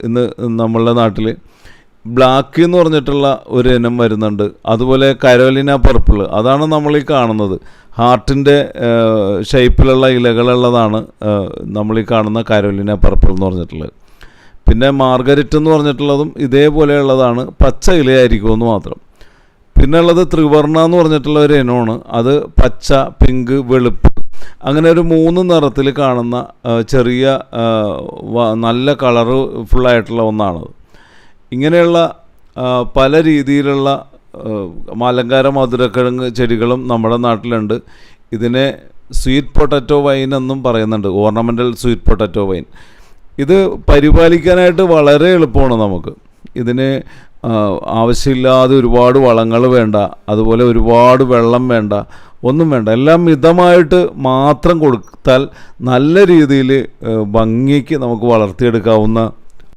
ഇന്ന് നമ്മളുടെ നാട്ടിൽ ബ്ലാക്ക് എന്ന് പറഞ്ഞിട്ടുള്ള ഒരു ഇനം വരുന്നുണ്ട്. അതുപോലെ കരോലിന പർപ്പിൾ, അതാണ് നമ്മൾ ഈ കാണുന്നത്. ഹാർട്ടിൻ്റെ ഷേപ്പിലുള്ള ഇലകളുള്ളതാണ് നമ്മൾ ഈ കാണുന്ന കരോലിന പർപ്പിൾ എന്ന് പറഞ്ഞിട്ടുള്ളത്. പിന്നെ മാർഗരിറ്റ് എന്ന് പറഞ്ഞിട്ടുള്ളതും ഇതേപോലെയുള്ളതാണ്, പച്ച ഇലയായിരിക്കുമെന്ന് മാത്രം. പിന്നെ ഉള്ളത് ത്രിവർണ്ണ എന്ന് പറഞ്ഞിട്ടുള്ള ഒരു ഇനമാണ്. അത് പച്ച, പിങ്ക്, വെളുപ്പ്, അങ്ങനെ ഒരു 3 നിറത്തിൽ കാണുന്ന ചെറിയ നല്ല കളറ് ഫുള്ളായിട്ടുള്ള ഒന്നാണത്. ഇങ്ങനെയുള്ള പല രീതിയിലുള്ള അലങ്കാര മധുരക്കിഴങ്ങ് ചെടികളും നമ്മുടെ നാട്ടിലുണ്ട്. ഇതിനെ സ്വീറ്റ് പൊട്ടറ്റോ വൈൻ എന്നും പറയുന്നുണ്ട്, ഓർണമെൻ്റൽ സ്വീറ്റ് പൊട്ടറ്റോ വൈൻ. ഇത് പരിപാലിക്കാനായിട്ട് വളരെ എളുപ്പമാണ് നമുക്ക്. ഇതിന് ആവശ്യമില്ലാതെ ഒരുപാട് വളങ്ങൾ വേണ്ട, അതുപോലെ ഒരുപാട് വെള്ളം വേണ്ട, ഒന്നും വേണ്ട. എല്ലാം മിതമായിട്ട് മാത്രം കൊടുത്താൽ നല്ല രീതിയിൽ ഭംഗിക്ക് നമുക്ക് വളർത്തിയെടുക്കാവുന്ന